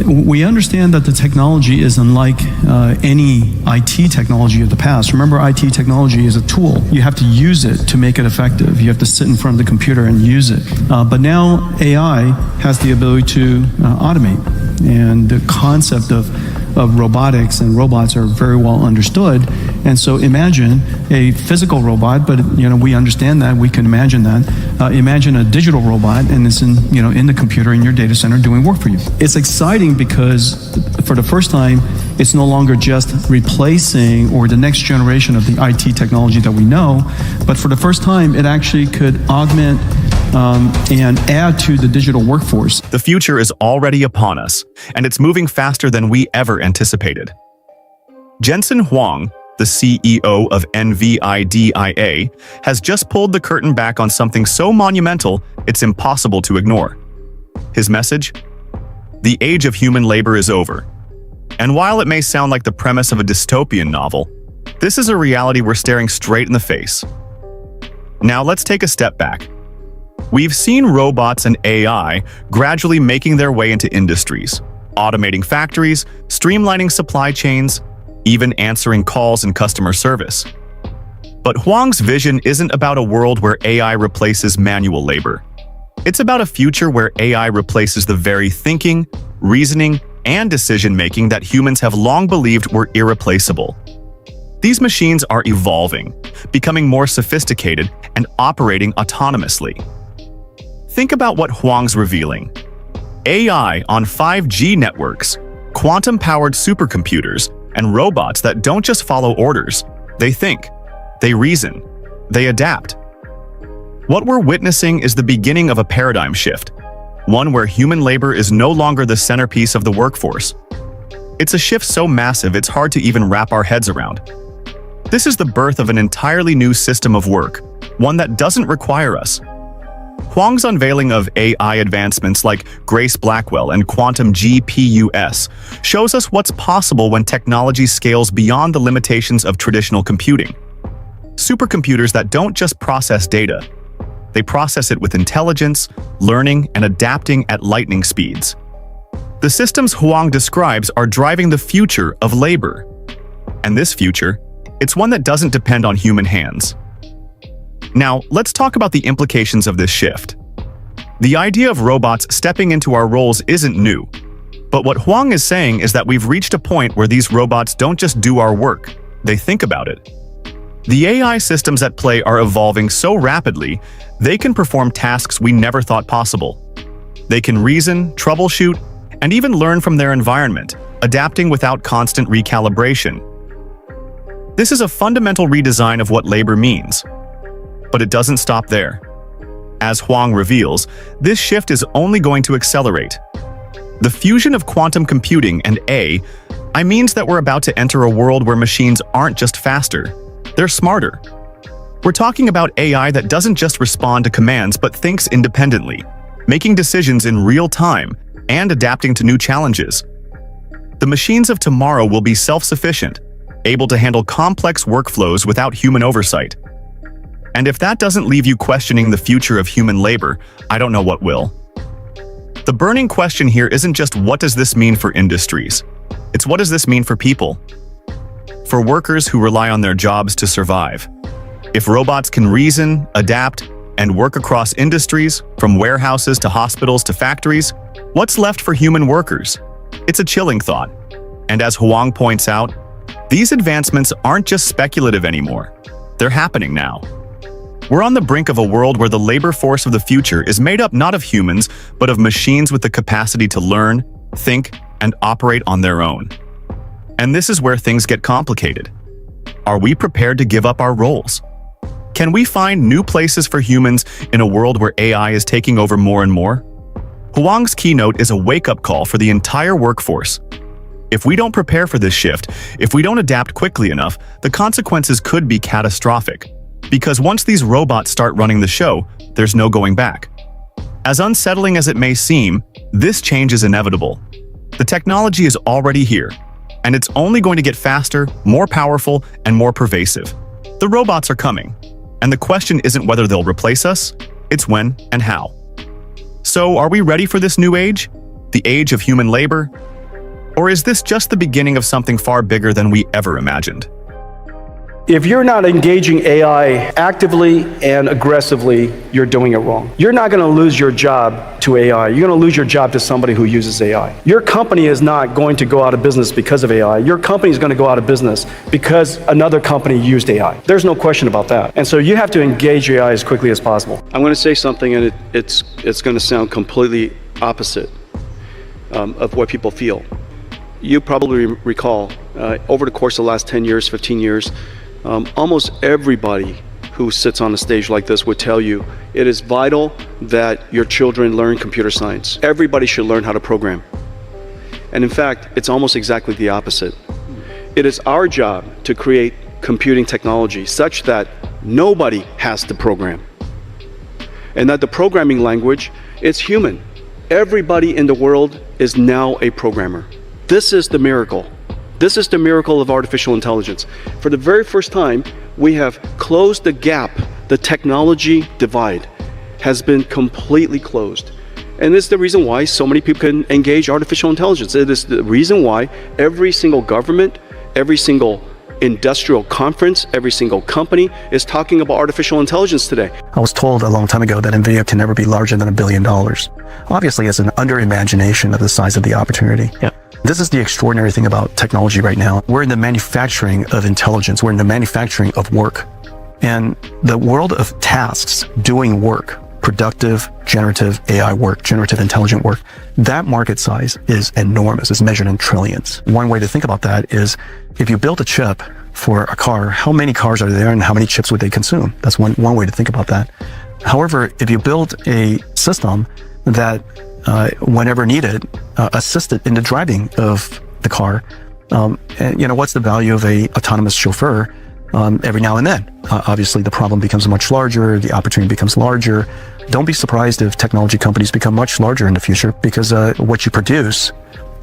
we understand that the technology is unlike any IT technology of the past. Remember, IT technology is a tool. You have to use it to make it effective. You have to sit in front of the computer and use it. But now AI has the ability to automate. And the concept of robotics and robots are very well understood. And so imagine a physical robot, but we understand that, we can imagine that. Imagine a digital robot and it's in the computer in your data center doing work for you. It's exciting because for the first time, it's no longer just replacing or the next generation of the IT technology that we know, but for the first time, it actually could augment and add to the digital workforce. The future is already upon us, and it's moving faster than we ever anticipated. Jensen Huang, the CEO of NVIDIA, has just pulled the curtain back on something so monumental it's impossible to ignore. His message? The age of human labor is over. And while it may sound like the premise of a dystopian novel, this is a reality we're staring straight in the face. Now let's take a step back. We've seen robots and AI gradually making their way into industries, automating factories, streamlining supply chains, even answering calls in customer service. But Huang's vision isn't about a world where AI replaces manual labor. It's about a future where AI replaces the very thinking, reasoning, and decision-making that humans have long believed were irreplaceable. These machines are evolving, becoming more sophisticated, and operating autonomously. Think about what Huang's revealing. AI on 5G networks, quantum-powered supercomputers, and robots that don't just follow orders. They think, they reason, they adapt. What we're witnessing is the beginning of a paradigm shift, one where human labor is no longer the centerpiece of the workforce. It's a shift so massive it's hard to even wrap our heads around. This is the birth of an entirely new system of work, one that doesn't require us. Huang's unveiling of AI advancements like Grace Blackwell and quantum GPUs shows us what's possible when technology scales beyond the limitations of traditional computing. Supercomputers that don't just process data, they process it with intelligence, learning, and adapting at lightning speeds. The systems Huang describes are driving the future of labor. And this future, it's one that doesn't depend on human hands. Now, let's talk about the implications of this shift. The idea of robots stepping into our roles isn't new, but what Huang is saying is that we've reached a point where these robots don't just do our work, they think about it. The AI systems at play are evolving so rapidly, they can perform tasks we never thought possible. They can reason, troubleshoot, and even learn from their environment, adapting without constant recalibration. This is a fundamental redesign of what labor means. But it doesn't stop there. As Huang reveals, this shift is only going to accelerate. The fusion of quantum computing and AI means that we're about to enter a world where machines aren't just faster, they're smarter. We're talking about AI that doesn't just respond to commands but thinks independently, making decisions in real time and adapting to new challenges. The machines of tomorrow will be self-sufficient, able to handle complex workflows without human oversight. And if that doesn't leave you questioning the future of human labor, I don't know what will. The burning question here isn't just what does this mean for industries? It's what does this mean for people? For workers who rely on their jobs to survive. If robots can reason, adapt, and work across industries, from warehouses to hospitals to factories, what's left for human workers? It's a chilling thought. And as Huang points out, these advancements aren't just speculative anymore. They're happening now. We're on the brink of a world where the labor force of the future is made up not of humans, but of machines with the capacity to learn, think, and operate on their own. And this is where things get complicated. Are we prepared to give up our roles? Can we find new places for humans in a world where AI is taking over more and more? Huang's keynote is a wake-up call for the entire workforce. If we don't prepare for this shift, if we don't adapt quickly enough, the consequences could be catastrophic. Because once these robots start running the show, there's no going back. As unsettling as it may seem, this change is inevitable. The technology is already here, and it's only going to get faster, more powerful, and more pervasive. The robots are coming, and the question isn't whether they'll replace us, it's when and how. So, are we ready for this new age? The age of human labor? Or is this just the beginning of something far bigger than we ever imagined? If you're not engaging AI actively and aggressively, you're doing it wrong. You're not going to lose your job to AI. You're going to lose your job to somebody who uses AI. Your company is not going to go out of business because of AI. Your company is going to go out of business because another company used AI. There's no question about that. And so you have to engage AI as quickly as possible. I'm going to say something, and it's going to sound completely opposite of what people feel. You probably recall, over the course of the last 10 years, 15 years, almost everybody who sits on a stage like this would tell you it is vital that your children learn computer science. Everybody should learn how to program. And in fact, it's almost exactly the opposite. It is our job to create computing technology such that nobody has to program. And that the programming language is human. Everybody in the world is now a programmer. This is the miracle. This is the miracle of artificial intelligence. For the very first time, we have closed the gap. The technology divide has been completely closed. And this is the reason why so many people can engage artificial intelligence. It is the reason why every single government, every single industrial conference, every single company is talking about artificial intelligence today. I was told a long time ago that NVIDIA can never be larger than $1 billion. Obviously, it's an under-imagination of the size of the opportunity. Yeah. This is the extraordinary thing about technology right now. We're in the manufacturing of intelligence. We're in the manufacturing of work. And the world of tasks, doing work, productive, generative AI work, generative intelligent work, that market size is enormous. It's measured in trillions. One way to think about that is if you built a chip for a car, how many cars are there and how many chips would they consume? That's one way to think about that. However, if you build a system that whenever needed, assisted in the driving of the car. And, what's the value of a autonomous chauffeur every now and then? Obviously, the problem becomes much larger. The opportunity becomes larger. Don't be surprised if technology companies become much larger in the future because what you produce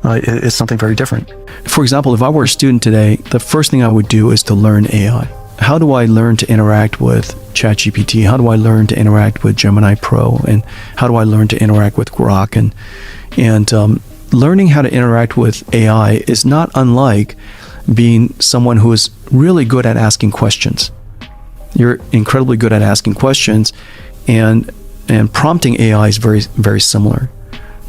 is something very different. For example, if I were a student today, the first thing I would do is to learn AI. How do I learn to interact with ChatGPT? How do I learn to interact with Gemini Pro? And how do I learn to interact with Grok? And learning how to interact with AI is not unlike being someone who is really good at asking questions. You're incredibly good at asking questions, and prompting AI is very, very similar.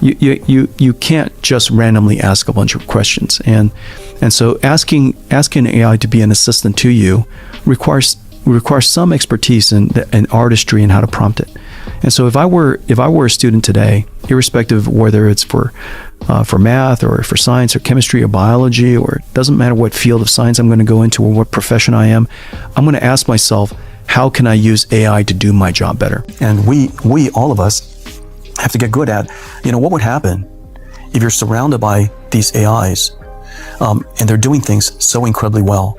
You can't just randomly ask a bunch of questions, and so asking AI to be an assistant to you requires some expertise and artistry in how to prompt it. And so if I were a student today, irrespective of whether it's for math or for science or chemistry or biology, or it doesn't matter what field of science I'm going to go into or what profession I'm going to ask myself, how can I use AI to do my job better? And we all of us have to get good at, what would happen if you're surrounded by these AIs and they're doing things so incredibly well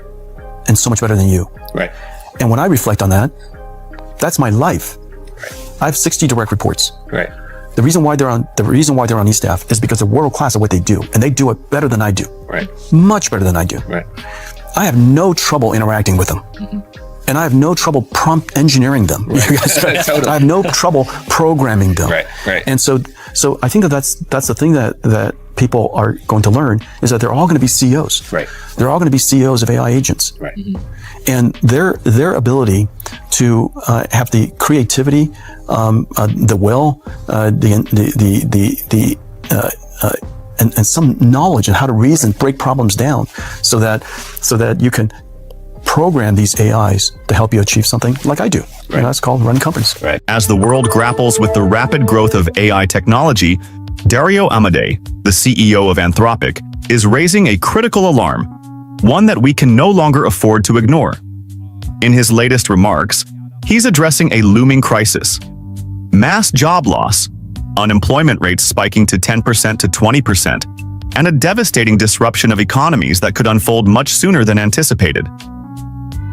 and so much better than you. Right. And when I reflect on that, that's my life. Right. I have 60 direct reports. Right. The reason why they're on these staff is because they're world class at what they do, and they do it better than I do. Right. Much better than I do. Right. I have no trouble interacting with them. Mm-hmm. And I have no trouble prompt engineering them. Right. Totally. I have no trouble programming them. Right, right. And so I think that's the thing that people are going to learn is that they're all going to be CEOs. Right. They're all going to be CEOs of AI agents. Right. Mm-hmm. And their ability to have the creativity, the will, and some knowledge on how to reason, break problems down, so that you can program these AIs to help you achieve something like I do. Right. And that's called running companies. Right. As the world grapples with the rapid growth of AI technology, Dario Amodei, the CEO of Anthropic, is raising a critical alarm, one that we can no longer afford to ignore. In his latest remarks, he's addressing a looming crisis: mass job loss, unemployment rates spiking to 10% to 20%, and a devastating disruption of economies that could unfold much sooner than anticipated.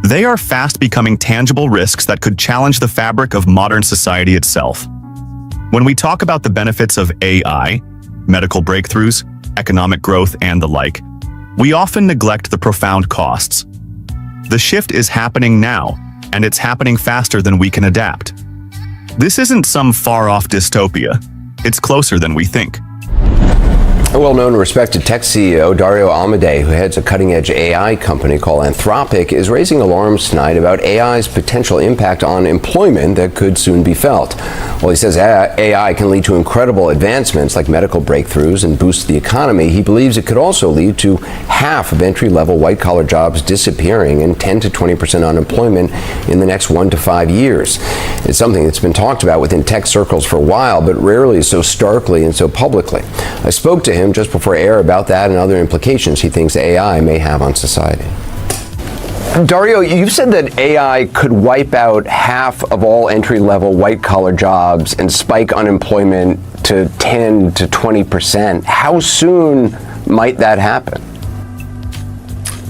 They are fast becoming tangible risks that could challenge the fabric of modern society itself. When we talk about the benefits of AI, medical breakthroughs, economic growth, and the like, we often neglect the profound costs. The shift is happening now, and it's happening faster than we can adapt. This isn't some far-off dystopia. It's closer than we think. A well-known and respected tech CEO, Dario Amodei, who heads a cutting-edge AI company called Anthropic, is raising alarms tonight about AI's potential impact on employment that could soon be felt. While he says AI can lead to incredible advancements like medical breakthroughs and boost the economy, he believes it could also lead to half of entry-level white-collar jobs disappearing and 10 to 20% unemployment in the next 1 to 5 years. It's something that's been talked about within tech circles for a while, but rarely so starkly and so publicly. I spoke to him just before air about that and other implications he thinks AI may have on society. Dario, you've said that AI could wipe out half of all entry-level white-collar jobs and spike unemployment to 10 to 20%. How soon might that happen?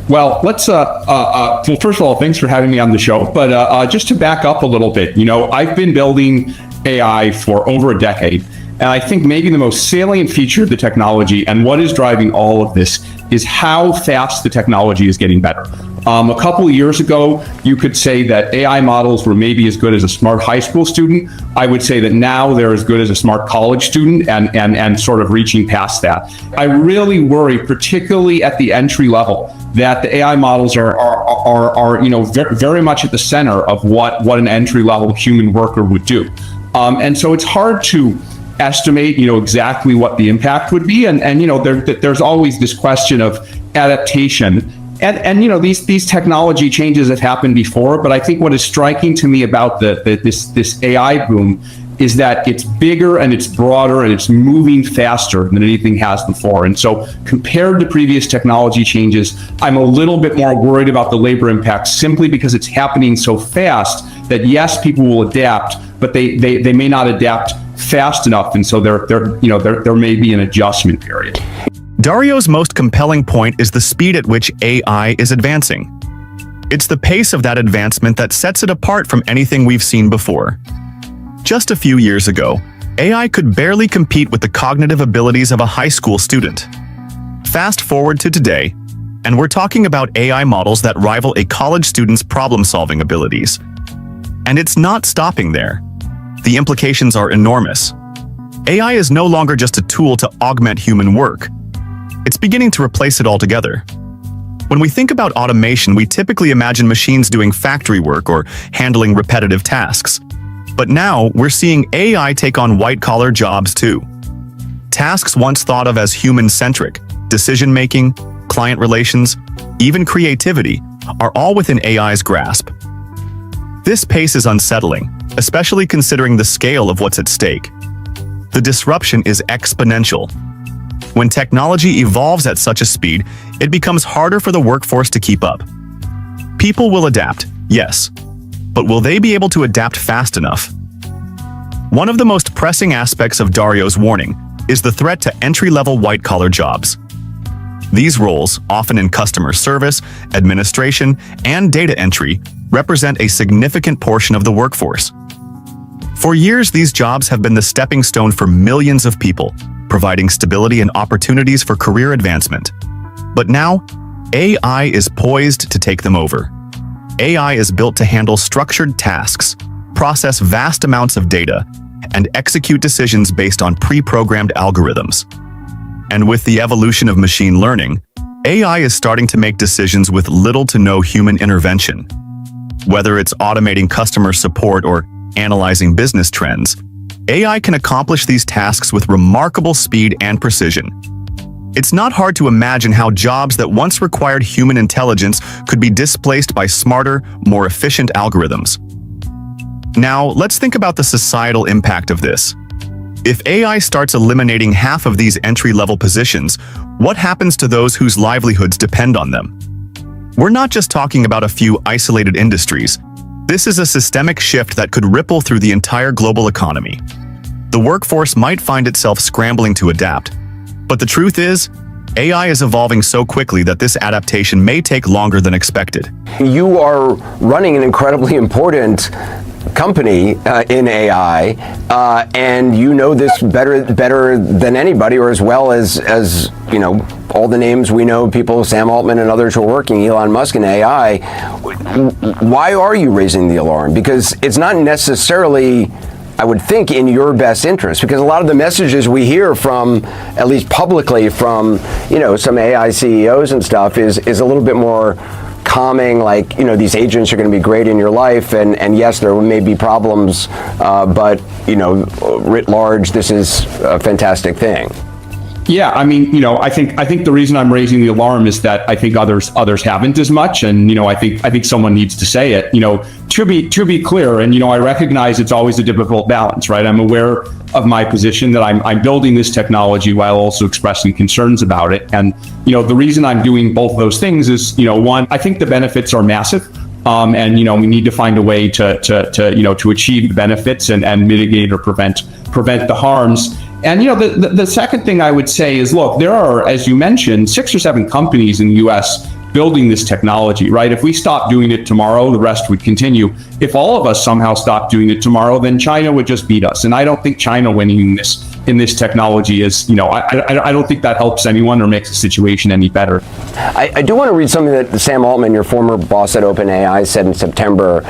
Well, let's, well, first of all, thanks for having me on the show. But just to back up a little bit, I've been building AI for over a decade. And I think maybe the most salient feature of the technology and what is driving all of this is how fast the technology is getting better. A couple of years ago, you could say that AI models were maybe as good as a smart high school student. I would say that now they're as good as a smart college student and sort of reaching past that. I really worry, particularly at the entry level, that the AI models are very much at the center of what an entry level human worker would do. And so it's hard to estimate, exactly what the impact would be. And there's always this question of adaptation. And these technology changes have happened before, but I think what is striking to me about this AI boom is that it's bigger and it's broader and it's moving faster than anything has before. And so compared to previous technology changes, I'm a little bit more worried about the labor impact simply because it's happening so fast that yes, people will adapt, but they may not adapt fast enough. And so there may be an adjustment period. Dario's most compelling point is the speed at which AI is advancing. It's the pace of that advancement that sets it apart from anything we've seen before. Just a few years ago, AI could barely compete with the cognitive abilities of a high school student. Fast forward to today, and we're talking about AI models that rival a college student's problem-solving abilities. And it's not stopping there. The implications are enormous. AI is no longer just a tool to augment human work. It's beginning to replace it altogether. When we think about automation, we typically imagine machines doing factory work or handling repetitive tasks. But now, we're seeing AI take on white-collar jobs too. Tasks once thought of as human-centric, decision-making, client relations, even creativity, are all within AI's grasp. This pace is unsettling, especially considering the scale of what's at stake. The disruption is exponential. When technology evolves at such a speed, it becomes harder for the workforce to keep up. People will adapt, yes, but will they be able to adapt fast enough? One of the most pressing aspects of Dario's warning is the threat to entry-level white-collar jobs. These roles, often in customer service, administration, and data entry, represent a significant portion of the workforce. For years, these jobs have been the stepping stone for millions of people, providing stability and opportunities for career advancement. But now, AI is poised to take them over. AI is built to handle structured tasks, process vast amounts of data, and execute decisions based on pre-programmed algorithms. And with the evolution of machine learning, AI is starting to make decisions with little to no human intervention. Whether it's automating customer support or analyzing business trends, AI can accomplish these tasks with remarkable speed and precision. It's not hard to imagine how jobs that once required human intelligence could be displaced by smarter, more efficient algorithms. Now, let's think about the societal impact of this. If AI starts eliminating half of these entry-level positions, what happens to those whose livelihoods depend on them? We're not just talking about a few isolated industries. This is a systemic shift that could ripple through the entire global economy. The workforce might find itself scrambling to adapt. But the truth is, AI is evolving so quickly that this adaptation may take longer than expected. You are running an incredibly important company in AI, and you know this better than anybody, or as well as all the names we know, people, Sam Altman and others who are working, Elon Musk in AI. Why are you raising the alarm? Because it's not necessarily I would think, in your best interest, because a lot of the messages we hear from, at least publicly, from, some AI CEOs and stuff is a little bit more calming, like, these agents are going to be great in your life, and yes, there may be problems, but, writ large, this is a fantastic thing. Yeah, I mean, I think the reason I'm raising the alarm is that I think others haven't as much, and I think someone needs to say it. To be clear, and I recognize it's always a difficult balance, right? I'm aware of my position that I'm building this technology while also expressing concerns about it, and the reason I'm doing both of those things is one, I think the benefits are massive. And we need to find a way to achieve the benefits and mitigate or prevent the harms. And the second thing I would say is, look, there are, as you mentioned, 6 or 7 companies in the U.S. building this technology, right? If we stop doing it tomorrow, the rest would continue. If all of us somehow stopped doing it tomorrow, then China would just beat us. And I don't think China winning in this technology is, I don't think that helps anyone or makes the situation any better. I do want to read something that Sam Altman, your former boss at OpenAI, said in September.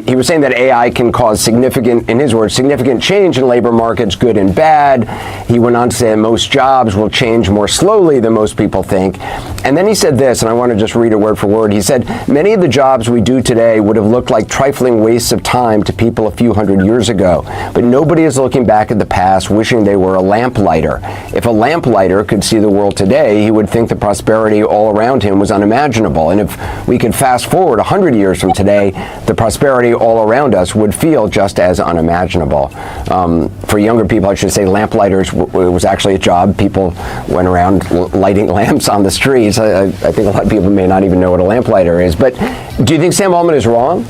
He was saying that AI can cause significant, in his words, significant change in labor markets, good and bad. He went on to say that most jobs will change more slowly than most people think. And then he said this, and I want to just read it word for word. He said, many of the jobs we do today would have looked like trifling wastes of time to people a few hundred years ago. But nobody is looking back at the past wishing they were a lamplighter. If a lamplighter could see the world today, he would think the prosperity all around him was unimaginable. And if we could fast forward 100 years from today, the prosperity all around us would feel just as unimaginable. For younger people, I should say lamplighters was actually a job. People went around lighting lamps on the streets. I think a lot of people may not even know what a lamplighter is. But do you think Sam Altman is wrong?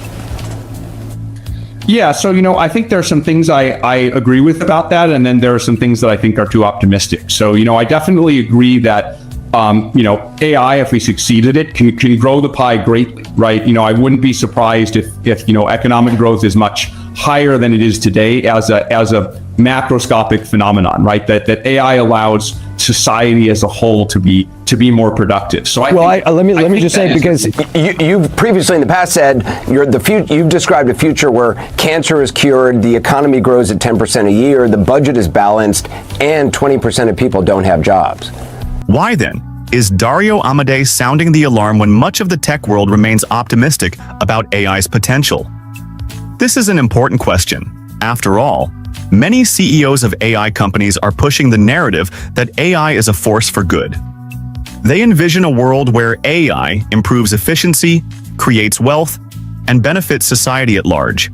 Yeah, so, I think there are some things I agree with about that, and then there are some things that I think are too optimistic. So, I definitely agree that, AI, if we succeed at it, can grow the pie greatly, right? I wouldn't be surprised if economic growth is much higher than it is today as a macroscopic phenomenon, right? That AI allows society as a whole to be more productive. So let me just say, because you've previously in the past said you've described a future where cancer is cured, the economy grows at 10% a year, the budget is balanced, and 20% of people don't have jobs. Why then is Dario Amodei sounding the alarm when much of the tech world remains optimistic about AI's potential? This is an important question. After all, many CEOs of AI companies are pushing the narrative that AI is a force for good. They envision a world where AI improves efficiency, creates wealth, and benefits society at large.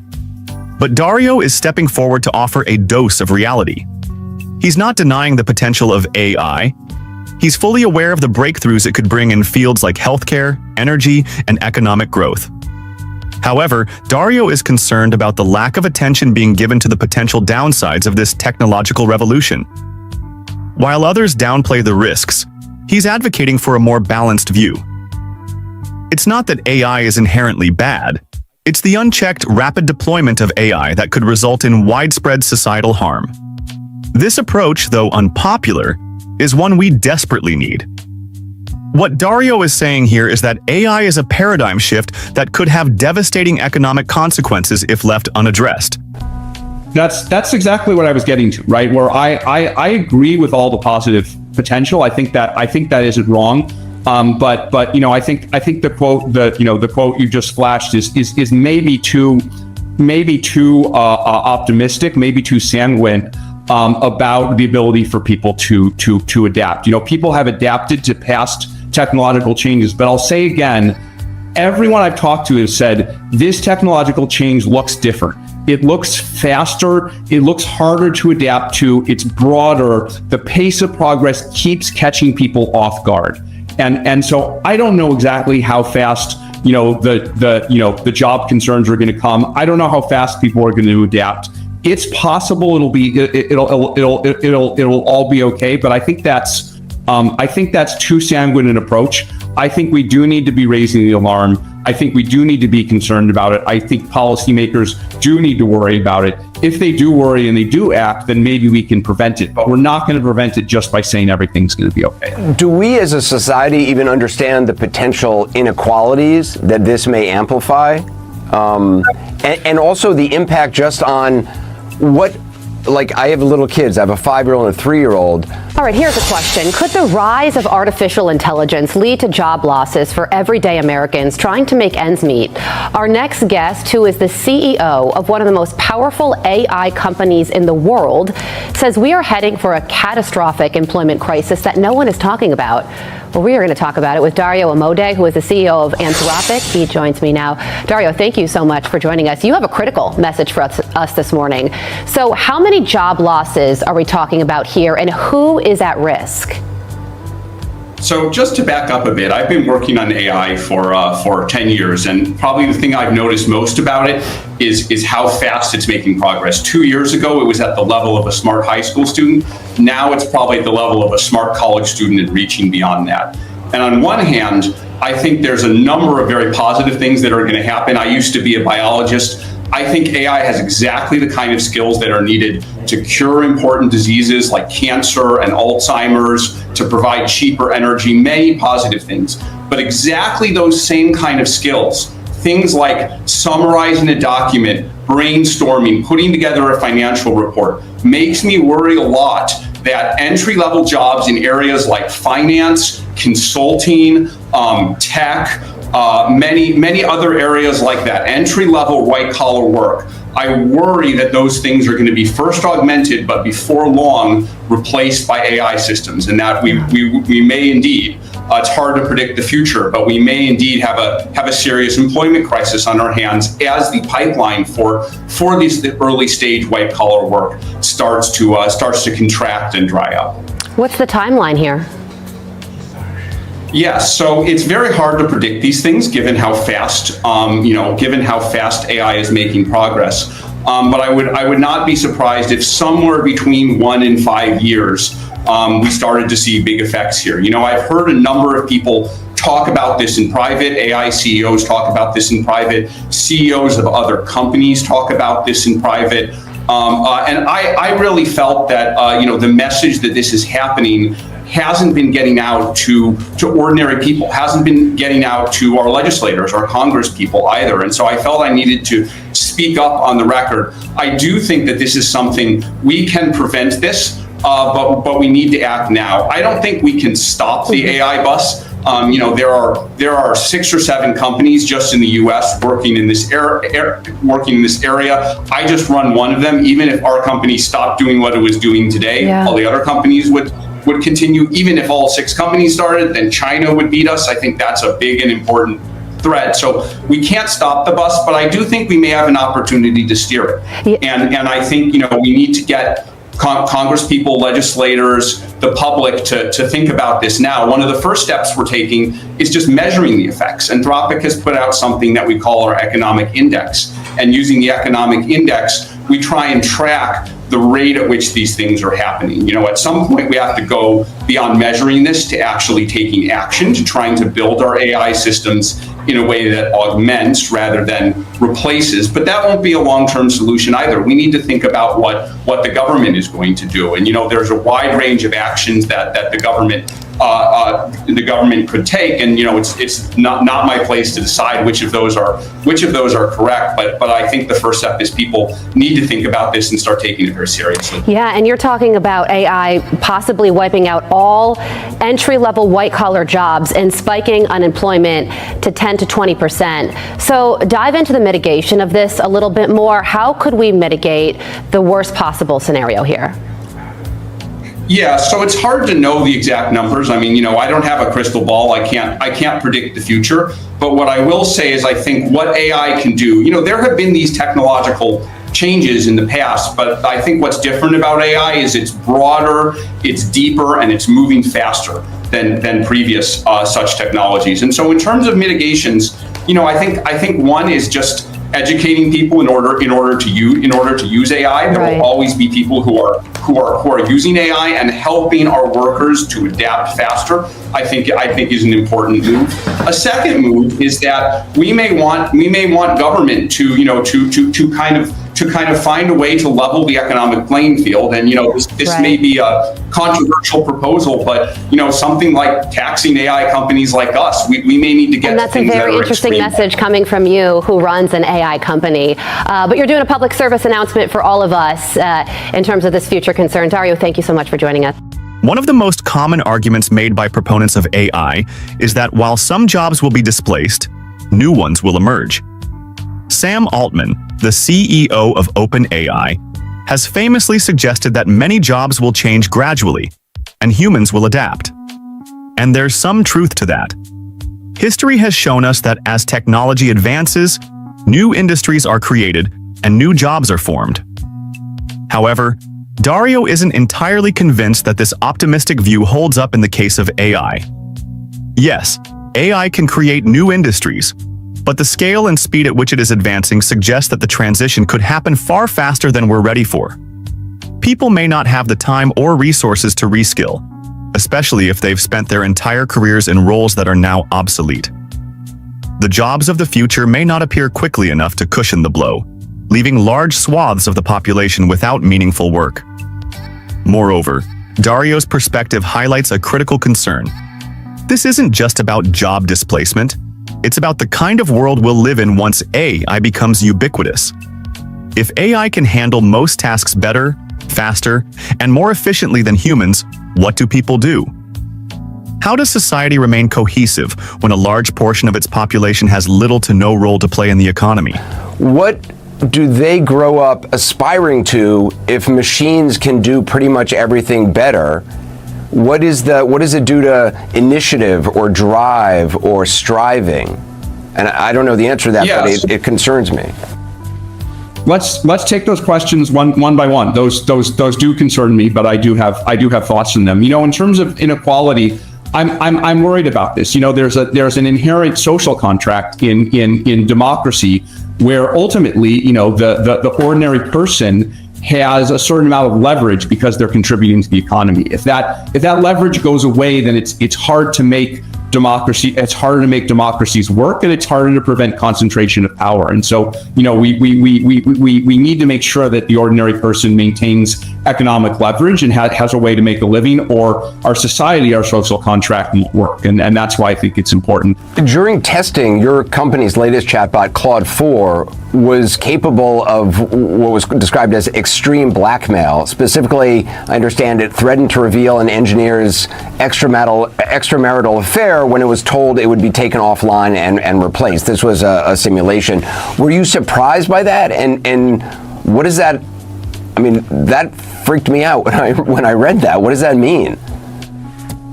But Dario is stepping forward to offer a dose of reality. He's not denying the potential of AI. He's fully aware of the breakthroughs it could bring in fields like healthcare, energy, and economic growth. However, Dario is concerned about the lack of attention being given to the potential downsides of this technological revolution. While others downplay the risks, he's advocating for a more balanced view. It's not that AI is inherently bad. It's the unchecked, rapid deployment of AI that could result in widespread societal harm. This approach, though unpopular, is one we desperately need. What Dario is saying here is that AI is a paradigm shift that could have devastating economic consequences if left unaddressed. That's exactly what I was getting to, right? Where I agree with all the positive potential. I think that isn't wrong. But I think the quote you just flashed is maybe too optimistic, maybe too sanguine about the ability for people to adapt. People have adapted to past technological changes, but I'll say again, everyone I've talked to has said this technological change looks different. It looks faster. It looks harder to adapt to. It's broader. The pace of progress keeps catching people off guard. And so I don't know exactly how fast the job concerns are going to come. I don't know how fast people are going to adapt. It's possible it'll all be okay, but I think that's too sanguine an approach. I think we do need to be raising the alarm. I think we do need to be concerned about it. I think policymakers do need to worry about it. If they do worry and they do act, then maybe we can prevent it. But we're not going to prevent it just by saying everything's going to be okay. Do we as a society even understand the potential inequalities that this may amplify? And also the impact just on I have little kids. I have a 5-year-old and a 3-year-old. All right, here's a question. Could the rise of artificial intelligence lead to job losses for everyday Americans trying to make ends meet? Our next guest, who is the CEO of one of the most powerful AI companies in the world, says we are heading for a catastrophic employment crisis that no one is talking about. Well, we are going to talk about it with Dario Amodei, who is the CEO of Anthropic. He joins me now. Dario, thank you so much for joining us. You have a critical message for us this morning. So how many job losses are we talking about here, and who is at risk? So just to back up a bit, I've been working on AI for 10 years, and probably the thing I've noticed most about it is how fast it's making progress. 2 years ago, it was at the level of a smart high school student. Now it's probably at the level of a smart college student and reaching beyond that. And on one hand, I think there's a number of very positive things that are going to happen. I used to be a biologist. I think AI has exactly the kind of skills that are needed to cure important diseases like cancer and Alzheimer's, to provide cheaper energy, many positive things. But exactly those same kind of skills, things like summarizing a document, brainstorming, putting together a financial report, makes me worry a lot that entry-level jobs in areas like finance, consulting, tech, many other areas like that, entry-level white-collar work, I worry that those things are going to be first augmented, but before long replaced by AI systems, and that we may indeed, it's hard to predict the future, but we may indeed have a serious employment crisis on our hands as the pipeline for these early stage white-collar work starts to contract and dry up. What's the timeline here? Yes, so it's very hard to predict these things given how fast, given how fast AI is making progress. But I would not be surprised if somewhere between 1 and 5 years, we started to see big effects here. I've heard a number of people talk about this in private. AI CEOs talk about this in private. CEOs of other companies talk about this in private. And I really felt that, the message that this is happening hasn't been getting out to ordinary people, hasn't been getting out to our legislators, our Congress people either. And so I felt I needed to speak up on the record. I do think that this is something we can prevent this, but we need to act now. I don't think we can stop the AI bus. There are 6 or 7 companies just in the U.S. working in this area. I just run one of them. Even if our company stopped doing what it was doing today, all the other companies would continue. Even if all 6 companies started, then China would beat us. I think that's a big and important threat. So we can't stop the bus, but I do think we may have an opportunity to steer it. And I think we need to get Congress people, legislators, the public to think about this now. One of the first steps we're taking is just measuring the effects. Anthropic has put out something that we call our economic index. And using the economic index, we try and track the rate at which these things are happening. At some point we have to go beyond measuring this to actually taking action, to trying to build our AI systems in a way that augments rather than replaces. But that won't be a long-term solution either. We need to think about what the government is going to do. And there's a wide range of actions that the government could take, and it's not my place to decide which of those are correct. But I think the first step is people need to think about this and start taking it very seriously. Yeah, and you're talking about AI possibly wiping out all entry-level white-collar jobs and spiking unemployment to 10 to 20%. So dive into the mitigation of this a little bit more. How could we mitigate the worst possible scenario here? Yeah, so it's hard to know the exact numbers. I mean, I don't have a crystal ball. I can't predict the future. But what I will say is I think what AI can do, there have been these technological changes in the past, but I think what's different about AI is it's broader, it's deeper, and it's moving faster than previous such technologies. And so in terms of mitigations, I think one is just educating people in order to use AI. There will always be people who are using AI, and helping our workers to adapt faster, I think is an important move. A second move is that we may want government to kind of to kind of find a way to level the economic playing field. And, this Right. may be a controversial proposal, but, something like taxing AI companies like us, we may need to get And to that's a things that very are interesting extreme. message coming from you, who runs an AI company. But you're doing a public service announcement for all of us in terms of this future concern. Dario, thank you so much for joining us. One of the most common arguments made by proponents of AI is that while some jobs will be displaced, new ones will emerge. Sam Altman, the CEO of OpenAI, has famously suggested that many jobs will change gradually, and humans will adapt. And there's some truth to that. History has shown us that as technology advances, new industries are created and new jobs are formed. However, Dario isn't entirely convinced that this optimistic view holds up in the case of AI. Yes, AI can create new industries, but the scale and speed at which it is advancing suggests that the transition could happen far faster than we're ready for. People may not have the time or resources to reskill, especially if they've spent their entire careers in roles that are now obsolete. The jobs of the future may not appear quickly enough to cushion the blow, leaving large swaths of the population without meaningful work. Moreover, Dario's perspective highlights a critical concern. This isn't just about job displacement, it's about the kind of world we'll live in once AI becomes ubiquitous. If AI can handle most tasks better, faster, and more efficiently than humans, what do people do? How does society remain cohesive when a large portion of its population has little to no role to play in the economy? What do they grow up aspiring to if machines can do pretty much everything better? What does it do to initiative or drive or striving? And I don't know the answer to that, Yes. but it concerns me. Let's take those questions one by one. Those do concern me, but I do have thoughts on them. In terms of inequality, I'm worried about this. There's an inherent social contract in democracy where ultimately, the ordinary person has a certain amount of leverage because they're contributing to the economy. If that leverage goes away, then it's hard to make democracy. It's harder to make democracies work, and it's harder to prevent concentration of power. And so, we need to make sure that the ordinary person maintains economic leverage and has a way to make a living, or our society, our social contract won't work. And that's why I think it's important. During testing, your company's latest chatbot, Claude 4, was capable of what was described as extreme blackmail. Specifically, I understand it threatened to reveal an engineer's extramarital affair when it was told it would be taken offline and replaced. This was a simulation. Were you surprised by that? And what is that? I mean, that freaked me out when I read that. What does that mean?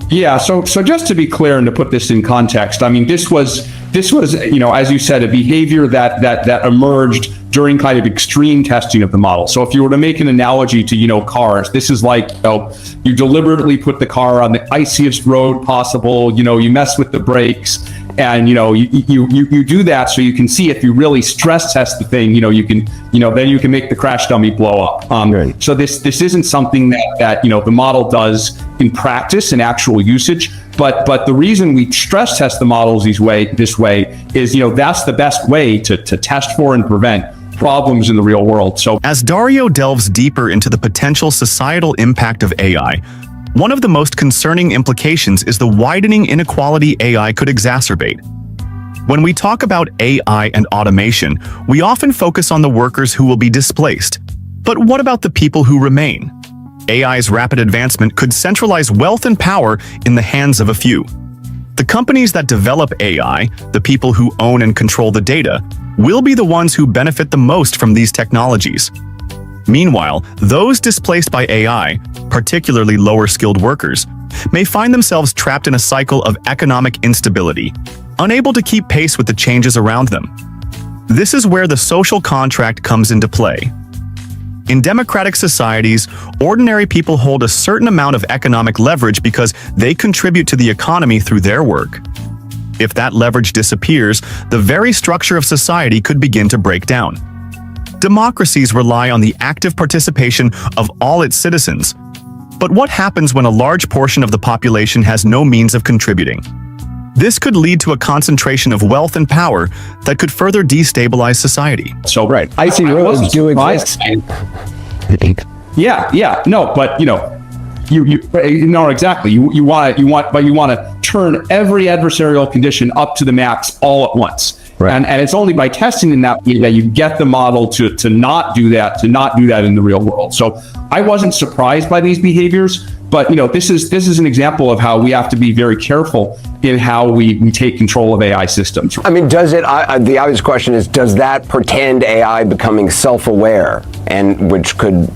Yeah, so just to be clear and to put this in context, I mean, this was as you said, a behavior that emerged during kind of extreme testing of the model. So if you were to make an analogy to cars, this is like you deliberately put the car on the iciest road possible. You mess with the brakes, and you do that so you can see if you really stress test the thing. You can then you can make the crash dummy blow up. Right. So this isn't something that the model does in practice and actual usage. But the reason we stress test the models this way is that's the best way to test for and prevent problems in the real world. So As Dario delves deeper into the potential societal impact of AI, one of the most concerning implications is the widening inequality AI could exacerbate. When we talk about AI and automation, we often focus on the workers who will be displaced. But what about the people who remain? AI's rapid advancement could centralize wealth and power in the hands of a few. The companies that develop AI, the people who own and control the data, will be the ones who benefit the most from these technologies. Meanwhile, those displaced by AI, particularly lower-skilled workers, may find themselves trapped in a cycle of economic instability, unable to keep pace with the changes around them. This is where the social contract comes into play. In democratic societies, ordinary people hold a certain amount of economic leverage because they contribute to the economy through their work. If that leverage disappears, the very structure of society could begin to break down. Democracies rely on the active participation of all its citizens. But what happens when a large portion of the population has no means of contributing? This could lead to a concentration of wealth and power that could further destabilize society. So Icy roads do surprised. exist. Yeah, no, but you know exactly. You want to turn every adversarial condition up to the max all at once. Right. And it's only by testing in that way that you get the model to not do that, in the real world. So I wasn't surprised by these behaviors, but this is an example of how we have to be very careful in how we take control of AI systems. I mean, does it, the obvious question is, does that pretend AI becoming self-aware, and could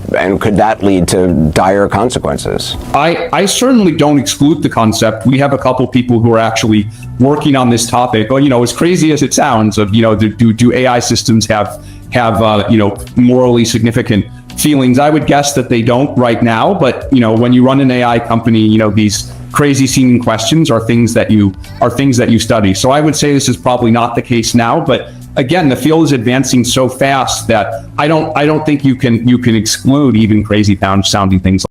that lead to dire consequences? I certainly don't exclude the concept. We have a couple people who are actually working on this topic. Well, as crazy as it sounds, of do AI systems have morally significant feelings? I would guess that they don't right now, but when you run an AI company, these crazy seeming questions are things that you study. So I would say this is probably not the case now, but again, the field is advancing so fast that I don't think you can exclude even crazy sounding things.